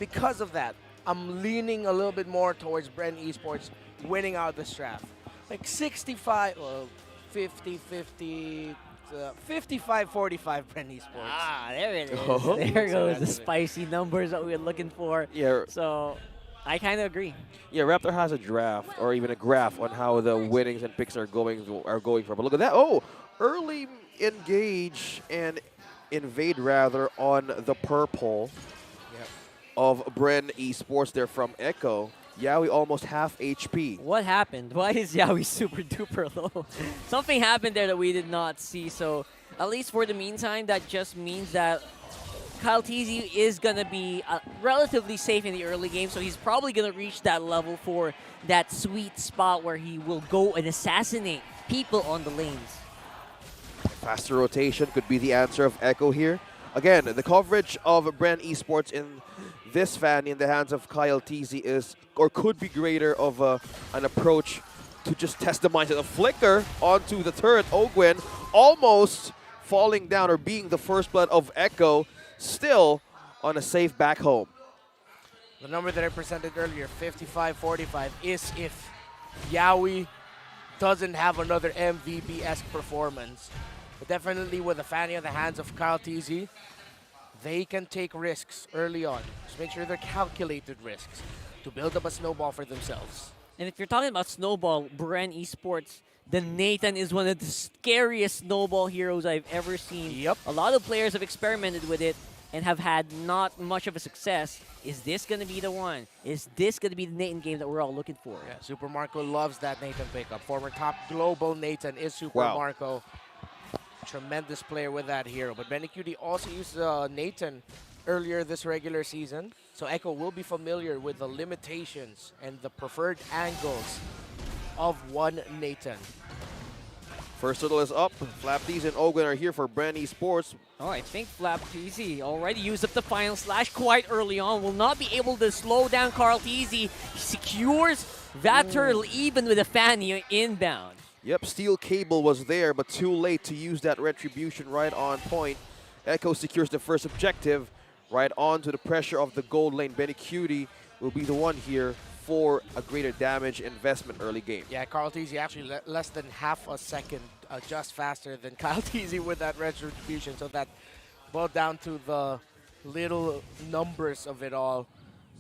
because of that, I'm leaning a little bit more towards BREN Esports winning out this draft. Like 65, well, 50, 50, 55, 45 BREN Esports. Ah, there it is. Oh. There So goes the that's it. spicy numbers that we were looking for. Yeah, So I kind of agree. yeah. Raptor has a draft or even a graph on how the winnings and picks are going for. But look at that! Oh, early engage and invade rather on the purple Yep. of BREN Esports. They're from Echo. Yaoi almost half HP. What happened? Why is Yaoi super duper low? Something happened there that we did not see. So at least for the meantime, that just means that Kyle TZ is going to be relatively safe in the early game. So he's probably going to reach that level for that sweet spot where he will go and assassinate people on the lanes. Faster rotation could be the answer of Echo here. Again, the coverage of BREN Esports in this fan in the hands of Kyle TZ is, or could be greater of an approach to just test the mindset of Flicker onto the turret. Ogwen almost falling down or being the first blood of Echo, still on a safe back home. The number that I presented earlier, 55-45, is if Yaoi doesn't have another MVP-esque performance. But definitely with the fanny in the hands of Kyle TZ, they can take risks early on. Just make sure they're calculated risks to build up a snowball for themselves. And if you're talking about snowball, BREN Esports, the Nathan is one of the scariest snowball heroes I've ever seen. Yep. A lot of players have experimented with it and have had not much of a success. Is this going to be the one? Is this going to be the Nathan game that we're all looking for? Yeah, Super Marco loves that Nathan pickup. Former top global Nathan is Super Wow. Marco. Tremendous player with that hero. But Benecutie also used Nathan earlier this regular season. So Echo will be familiar with the limitations and the preferred angles of one Nathan. First turtle is up. Flapdies and Ogwen are here for BREN Esports. Oh, I think Flap TZ already used up the final slash quite early on. Will not be able to slow down Carl TZ. He secures that turtle even with a fanny inbound. Yep, steel cable was there, but too late to use that retribution right on point. Echo secures the first objective. Right on to the pressure of the gold lane. Benecutie will be the one here for a greater damage investment early game. Yeah, Carl TZ actually less than half a second just faster than Kyle TZ with that retribution. So that boiled down to the little numbers of it all.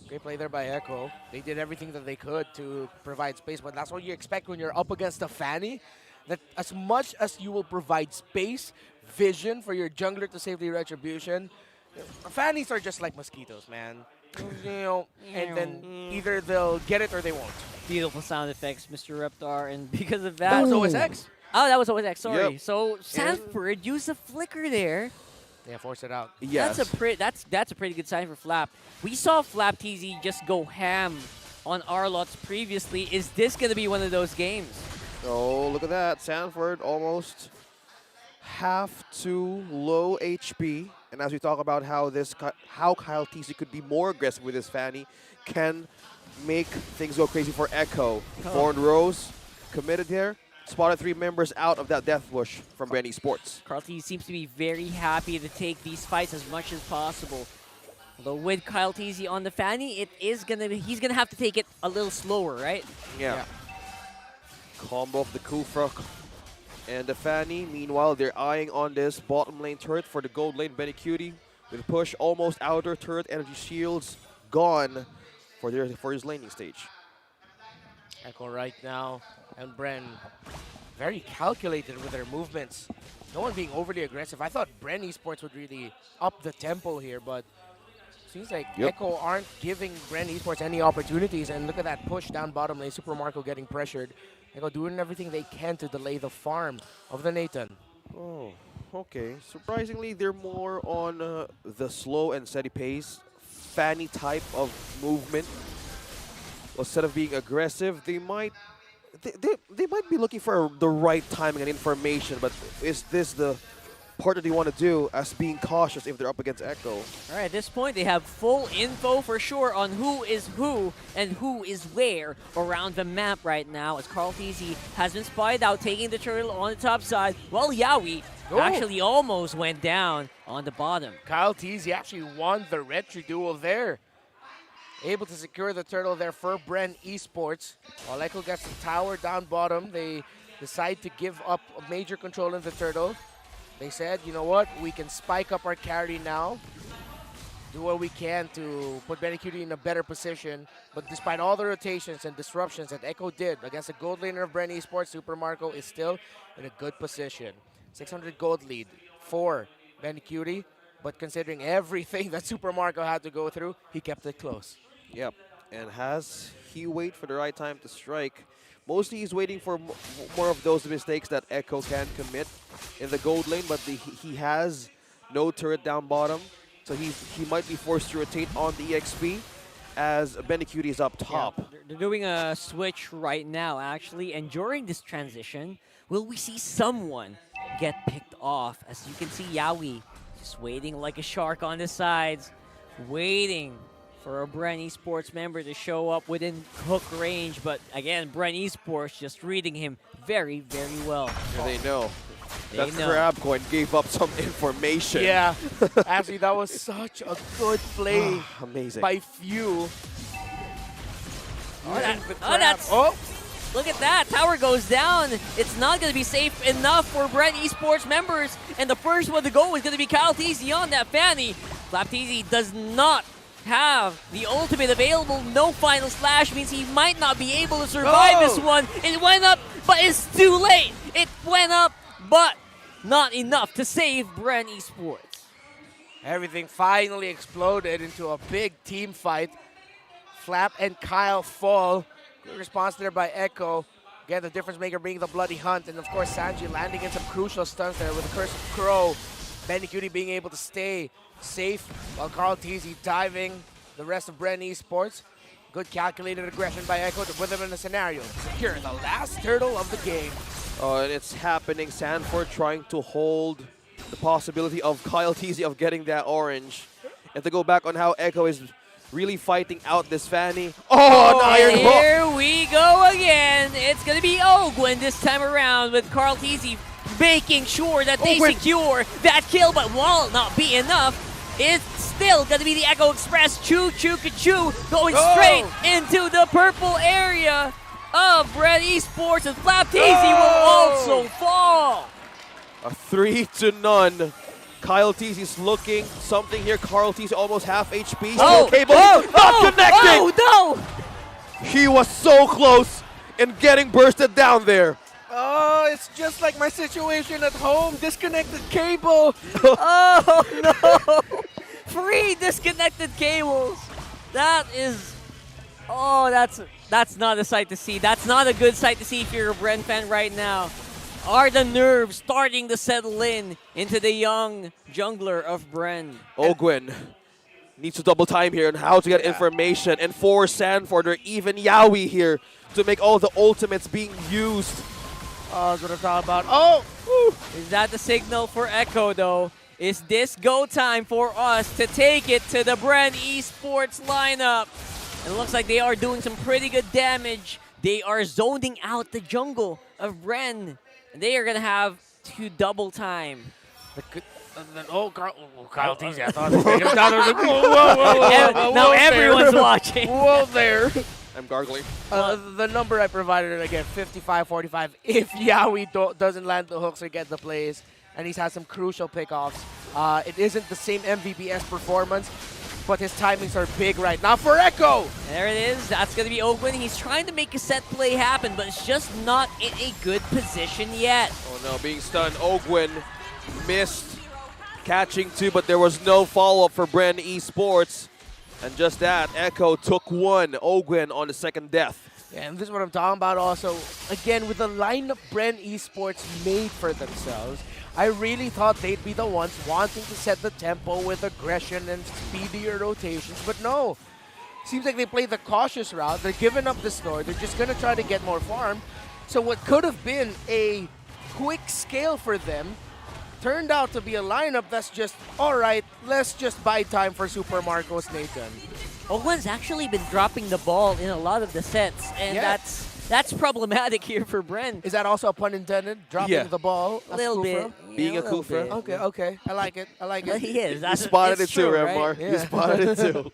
Great play there by Echo. They did everything that they could to provide space, but that's what you expect when you're up against a fanny. That as much as you will provide space, vision for your jungler to save the retribution, fannies are just like mosquitoes, man. You know, and then either they'll get it or they won't. Beautiful sound effects, Mr. Reptar, and because of That that... was OSX. Oh, that was OSX, sorry. Yep. So Sanford used a flicker there. Yeah, force it out. Yes. That's a pretty good sign for Flap. We saw Flap TZ just go ham on Arlots previously. Is this going to be one of those games? Oh, look at that. Sanford almost half to low HP. And as we talk about how Kyle TZ could be more aggressive with his fanny, can make things go crazy for Echo. Thorn Rose committed here. Spotted 3 members out of that death bush from BREN Esports. Carl TZ seems to be very happy to take these fights as much as possible. Although with Kyle TZ on the fanny, he's gonna have to take it a little slower, right? Yeah. Combo of the Kufra and the fanny. Meanwhile, they're eyeing on this bottom lane turret for the gold lane. Benecutie with a push, almost outer turret, energy shields gone for his laning stage. Echo right now, and BREN very calculated with their movements. No one being overly aggressive. I thought BREN Esports would really up the tempo here, but seems like Echo aren't giving BREN Esports any opportunities. And look at that push down bottom lane. Super Marco getting pressured. Echo doing everything they can to delay the farm of the Nathan. Oh, okay. Surprisingly, they're more on the slow and steady pace, fanny type of movement. Instead of being aggressive, they might be looking for the right timing and information, but is this the part that they want to do as being cautious if they're up against Echo? All right, at this point, they have full info for sure on who is who and who is where around the map right now, as Carl TZ has been spied out, taking the turtle on the top side, while Yaoi actually almost went down on the bottom. Kyle TZ actually won the retri duel there. able to secure the turtle there for BREN Esports. While Echo gets the tower down bottom, they decide to give up a major control in the turtle. They said, you know what, we can spike up our carry now, do what we can to put BennyQt in a better position. But despite all the rotations and disruptions that Echo did against the gold laner of BREN Esports, Super Marco is still in a good position. 600 gold lead for BennyQt, but considering everything that Super Marco had to go through, he kept it close. Yep. And has he wait for the right time to strike? Mostly he's waiting for more of those mistakes that Echo can commit in the gold lane, but he has no turret down bottom, so he might be forced to rotate on the EXP as BennyQt is up top. Yeah, they're doing a switch right now, actually, and during this transition, will we see someone get picked off? As you can see, Yawi just waiting like a shark on the sides, waiting for a BREN Esports member to show up within hook range. But again, BREN Esports just reading him very, very well. Yeah, they know. They That know. crab coin gave up some information. Yeah, actually, that was such a good play Amazing. by Few. Oh, look at that. Tower goes down. It's not going to be safe enough for BREN Esports members. And the first one to go is going to be KyleTzy on that Fanny. KyleTzy does not have the ultimate available. No final slash means he might not be able to survive this one. It went up, but it's too late. It went up, but not enough to save BREN Esports. Everything finally exploded into a big team fight. Flap and Kyle fall. Good response there by Echo. Again, the difference maker being the Bloody Hunt. And of course, Sanji landing in some crucial stunts there with the Curse of Crow. BennyQt being able to stay safe while KyleTzy diving the rest of BREN Esports. Good calculated aggression by Echo to put them in a scenario. Secure the last turtle of the game. Oh, and it's happening. Sanford trying to hold the possibility of KyleTzy of getting that orange. And to go back on how Echo is really fighting out this Fanny. Oh, an iron hook! Here we go again. It's going to be Ogwin this time around with KyleTzy making sure that they secure that kill. But while not be enough, it's still going to be the Echo Express. Choo Choo Ka-Choo going straight into the purple area of BREN Esports, and KyleTzy will also fall. A 3-0. KyleTzy is looking something here. KyleTzy almost half HP. Still cable not connecting. Oh, no! He was so close in getting bursted down there. Oh, it's just like my situation at home. Disconnected cable. Oh, no! 3 disconnected cables. That is... Oh, that's not a sight to see. That's not a good sight to see if you're a BREN fan right now. Are the nerves starting to settle in into the young jungler of BREN? Ogwin needs to double time here on how to get information and force Sanford or even Yawi here to make all the ultimates being used. Oh, that's what I'm talking about. Oh! Woo. Is that the signal for Echo, though? Is this go time for us to take it to the BREN Esports lineup? It looks like they are doing some pretty good damage. They are zoning out the jungle of BREN. And they are going to have to double time. KyleTzy, I thought whoa, now everyone's watching. Whoa there. I'm gargling. The number I provided, again, 55-45. If Yawi doesn't land the hooks or get the plays, and he's had some crucial pickoffs. It isn't the same MVPS performance, but his timings are big right now for Echo. There it is. That's going to be Ogwin. He's trying to make a set play happen, but it's just not in a good position yet. Oh no, being stunned. Ogwin missed catching two, but there was no follow-up for BREN Esports. And just that, Echo took one. Ogwin on the second death. Yeah, and this is what I'm talking about also. Again, with the lineup BREN Esports made for themselves, I really thought they'd be the ones wanting to set the tempo with aggression and speedier rotations, but no. Seems like they played the cautious route. They're giving up the snore. They're just going to try to get more farm. So what could have been a quick scale for them turned out to be a lineup that's just, all right, let's just buy time for Super Marcos Nathan. Ogwin's actually been dropping the ball in a lot of the sets, and that's problematic here for BREN. Is that also a pun intended? Dropping the ball? A little bit. Being a little Kufa. bit. Okay. I like it. He is. You spotted it it's too, true, Remar. right? You spotted it too.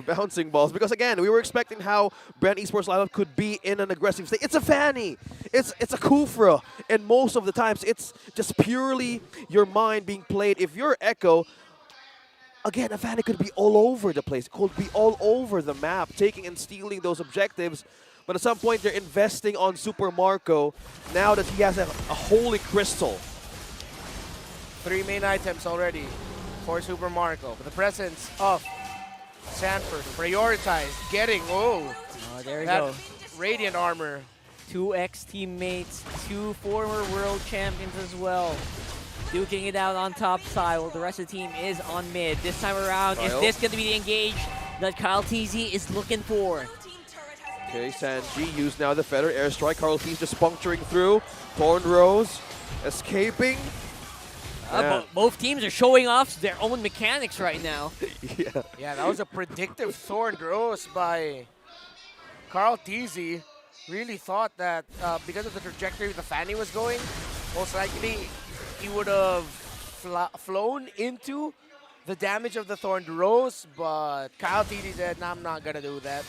Bouncing balls. Because again, we were expecting how BREN Esports lineup could be in an aggressive state. It's a Fanny. It's a Kufra. And most of the times, it's just purely your mind being played. If you're Echo, again, a Fanny could be all over the place. It could be all over the map, taking and stealing those objectives. But at some point, they're investing on Super Marco now that he has a Holy Crystal. 3 main items already for Super Marco. But the presence of Sanford prioritized getting, Oh, there we that go. Radiant armor. 2 ex-teammates, 2 former world champions as well. Duking it out on top side while the rest of the team is on mid. This time around, is this going to be the engage that Kyle TZ is looking for? Okay, Sanji used now the Feather Airstrike. Carl T's just puncturing through. Thorn Rose escaping. Both teams are showing off their own mechanics right now. Yeah. Yeah, that was a predictive Thorn Rose by Carl TZ. Really thought that because of the trajectory the Fanny was going, most likely he would have flown into the damage of the Thorned Rose, but Kyle TZ said, nah, I'm not going to do that.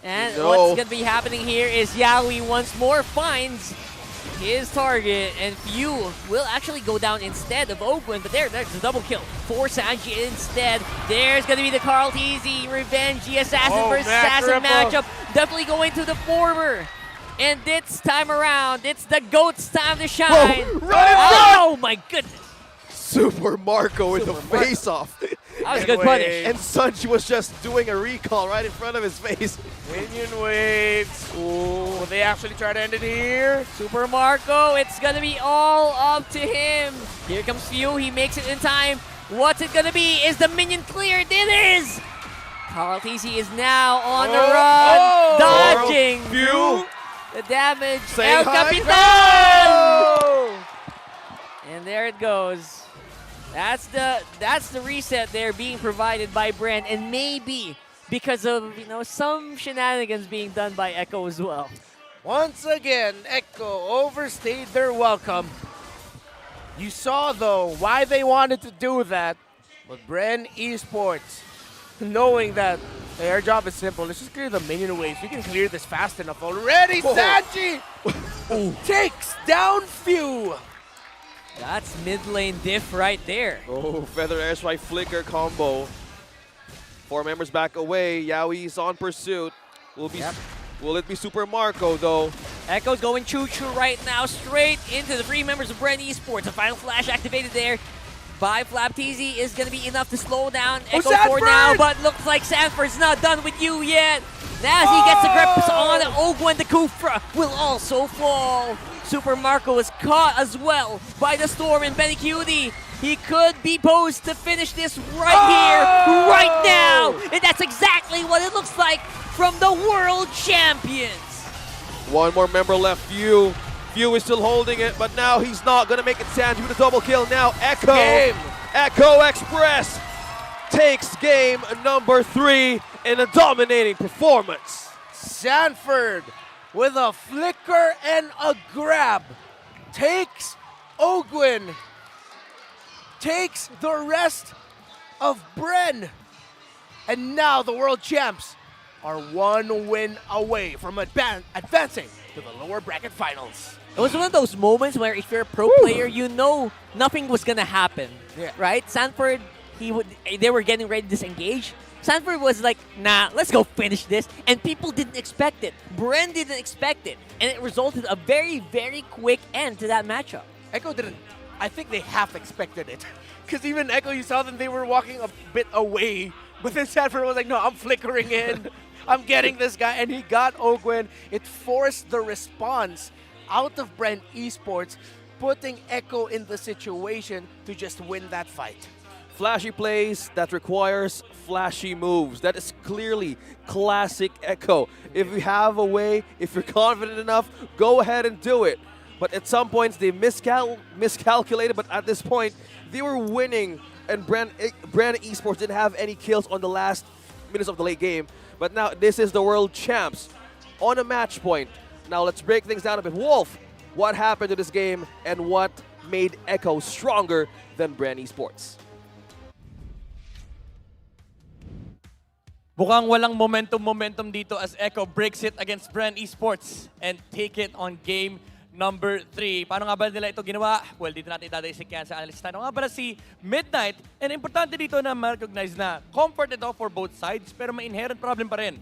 And what's going to be happening here is Yaoi once more finds his target, and Few will actually go down instead of Ogwin, but there's a double kill for Sanji instead. There's going to be the Carl TZ Revenge, the Assassin versus Assassin matchup. Definitely going to the former. And this time around, it's the GOAT's time to shine. Whoa, right oh my goodness. Super Marco with the face-off. That was a good punish. And Sanji was just doing a recall right in front of his face. Minion waves. Ooh, will they actually try to end it here? Super Marco, it's going to be all up to him. Here comes Few, he makes it in time. What's it going to be? Is the minion cleared? It is! Carl TZ is now on the run, dodging Few. the damage. Saying El hi. Capitan! And there it goes. That's the reset there being provided by BREN, and maybe because of some shenanigans being done by Echo as well. Once again, Echo overstayed their welcome. You saw though why they wanted to do that, but BREN Esports, knowing that their job is simple, let's just clear the minion waves. We can clear this fast enough already. Sanji takes down Few. That's mid lane diff right there. Oh, Feather Airstrike Flicker combo. 4 members back away. Yaoi's on pursuit. Will it be Super Marco though? Echo's going choo-choo right now, straight into the 3 members of BREN Esports. A final flash activated there by Flap TZ is going to be enough to slow down Echo for now, but looks like Sanford's not done with you yet. As he gets the grips on Ogwen, the Kufra will also fall. Super Marco is caught as well by the Storm and Benny Cutie. He could be posed to finish this right here, right now. And that's exactly what it looks like from the World Champions. 1 more member left, Few. Few is still holding it, but now he's not going to make it. Sanji with a double kill now. Echo. Echo Express takes game number 3 in a dominating performance. Sanford with a flicker and a grab takes Ogwin, takes the rest of BREN, and now the world champs are 1 win away from advancing to the lower bracket finals. It was one of those moments where if you're a pro player, you know nothing was gonna happen, right? Sanford, they were getting ready to disengage. Sanford was like, nah, let's go finish this. And people didn't expect it. BREN didn't expect it. And it resulted a very, very quick end to that matchup. Echo didn't. I think they half expected it. Because even Echo, you saw them, they were walking a bit away. But then Sanford was like, no, I'm flickering in. I'm getting this guy. And he got Ogwen. It forced the response out of BREN Esports, putting Echo in the situation to just win that fight. Flashy plays that requires flashy moves. That is clearly classic Echo. If you have a way, if you're confident enough, go ahead and do it. But at some points, they miscalculated, but at this point, they were winning, and BREN Esports didn't have any kills on the last minutes of the late game. But now, this is the world champs on a match point. Now, let's break things down a bit. Wolf, what happened to this game, and what made Echo stronger than BREN Esports? Mukhang walang momentum dito as Echo breaks it against BREN Esports and take it on game number 3. Paano nga ba nila ito ginawa? Well, dito natin idadaysik yan sa analyst. Ano nga pala si Midnight? And importante dito na ma-recognize na comfort ito for both sides pero may inherent problem pa rin.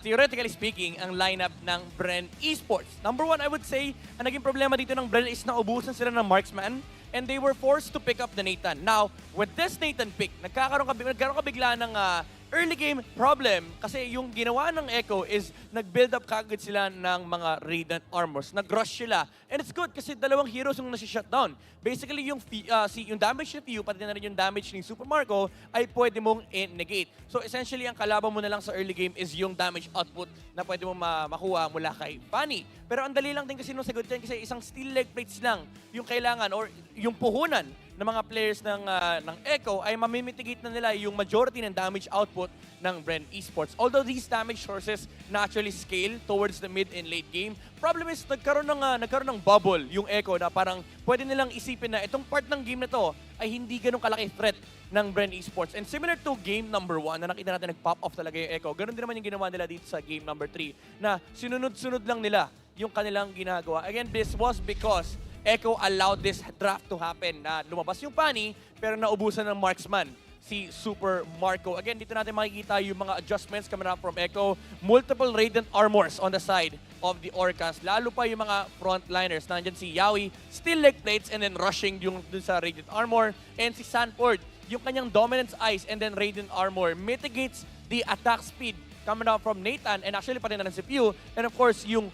Theoretically speaking, ang lineup ng BREN Esports. Number 1, I would say, ang naging problema dito ng BREN is naubusan sila ng marksman and they were forced to pick up the Nathan. Now, with this Nathan pick, nagkaroon ka bigla ng early game problem kasi yung ginawa ng Echo is nag-build up kagad sila ng mga Radiant Armors. Nag-rush sila. And it's good kasi dalawang heroes yung nasi-shutdown. Basically, yung damage ni Few, pati na rin yung damage ni Super Marco, ay pwede mong negate. So essentially, ang kalaban mo na lang sa early game is yung damage output na pwede mong makuha mula kay Fanny. Pero ang dali lang din kasi nung sagot dyan kasi isang steel leg plates lang yung kailangan or yung puhunan ng mga players ng Echo ay mamimitigate na nila yung majority ng damage output ng BREN Esports. Although these damage sources naturally scale towards the mid and late game, problem is nagkaroon ng bubble yung Echo na parang pwede nilang isipin na itong part ng game na to ay hindi ganun kalaki threat ng BREN Esports. And similar to game number 1 na nakita natin nag-pop off talaga yung Echo, ganun din naman yung ginawa nila dito sa game number 3 na sinunod-sunod lang nila yung kanilang ginagawa. Again, this was because Echo allowed this draft to happen na lumabas yung Fanny pero naubusan ng marksman si Super Marco. Again, dito natin makikita yung mga adjustments coming up from Echo. Multiple Radiant Armors on the side of the Orcas. Lalo pa yung mga frontliners. Nandyan si Yawi, still leg plates and then rushing yung dun sa Radiant Armor. And si Sanford, yung kanyang Dominance Ice and then Radiant Armor mitigates the attack speed coming out from Nathan and actually pati na rin si Pew. And of course, yung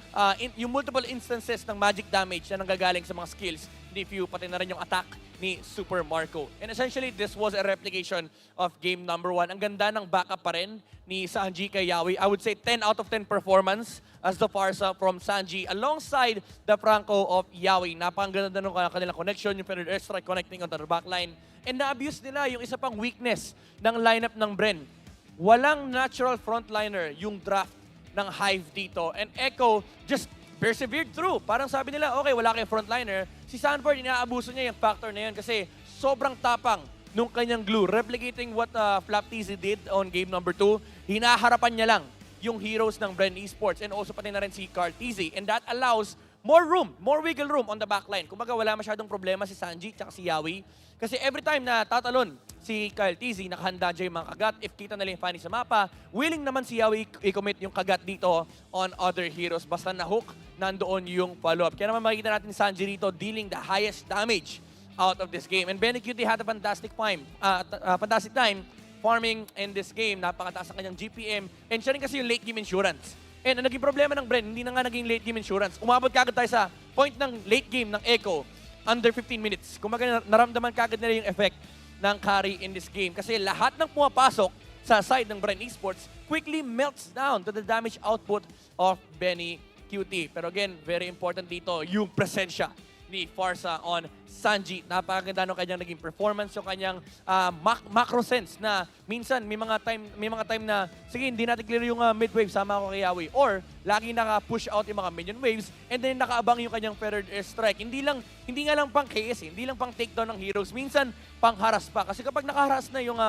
multiple instances ng magic damage na nanggagaling sa mga skills ni Pew, pati na rin yung attack ni Super Marco. And essentially, this was a replication of game number 1. Ang ganda ng backup pa rin ni Sanji kay Yawi. I would say 10 out of 10 performance as the Farsa from Sanji alongside the Franco of Yawi. Napakaganda ng kanilang connection, yung Feathered Airstrike connecting on the backline. And na-abuse nila yung isa pang weakness ng lineup ng BREN. Walang natural frontliner yung draft ng Hive dito. And Echo just persevered through. Parang sabi nila, okay, wala kayong frontliner. Si Sanford, inaabuso niya yung factor na yun kasi sobrang tapang nung kanyang glue. Replicating what Flapteasy did on game number 2. Hinaharapan niya lang yung heroes ng BREN Esports and also pati na rin si Carteasy. And that allows more room, more wiggle room on the backline. Kumbaga wala masyadong problema si Sanji at si Yawi. Kasi every time na tatalon si Carteasy, nakahanda dyan yung mga kagat. If kita nila yung Fanny sa mapa, willing naman si Yawi i-commit yung kagat dito on other heroes. Basta na-hook, nandoon yung follow-up. Kaya naman makikita natin si Sanji rito dealing the highest damage out of this game. And Benecutie had a fantastic time farming in this game. Napakataas ang kanyang GPM. And siya rin kasi yung late game insurance. And ang naging problema ng BREN, hindi na nga naging late game insurance. Umabot kagad tayo sa point ng late game ng Echo under 15 minutes. Kumbaga naramdaman kagad nila yung effect ng carry in this game. Kasi lahat ng pumapasok sa side ng BREN Esports quickly melts down to the damage output of Benecutie. Pero again, very important dito yung presensya ni Farsa on Sanji. Napakaganda ng kanyang naging performance, yung kanyang macro sense na minsan may mga time na sige, hindi natin clear yung mid wave, sama ako kay Yawi. Or lagi naka-push out yung mga minion waves and then nakaabang yung kanyang Feathered Airstrike. Hindi nga lang pang KS, hindi lang pang takedown ng heroes. Minsan pang haras pa. Kasi kapag nakaharas na yung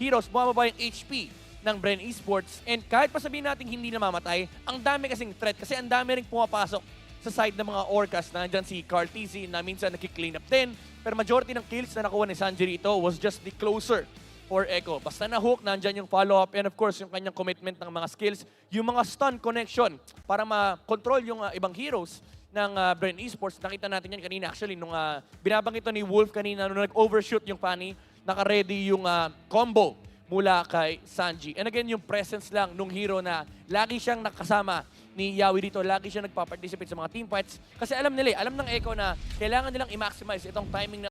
heroes, bumababa yung HP ng BREN Esports. And kahit pa sabihin natin hindi namamatay, ang dami kasing threat kasi ang dami rin pumapasok sa side ng mga Orcas. Nandyan si Carteasy na minsan nag-clean up din. Pero majority ng kills na nakuha ni Sanji rito was just the closer for Echo. Basta na-hook, nandyan yung follow-up and of course yung kanyang commitment ng mga skills. Yung mga stun connection para ma-control yung ibang heroes ng BREN Esports. Nakita natin yan kanina actually nung binabanggit ito ni Wolf kanina nung nag-overshoot yung Fanny, naka-ready yung combo mula kay Sanji. And again, yung presence lang nung hero na lagi siyang nakasama ni Yawi dito, lagi siya nagpa-participate sa mga team fights. Kasi alam nila, alam ng Echo na kailangan nilang i-maximize itong timing na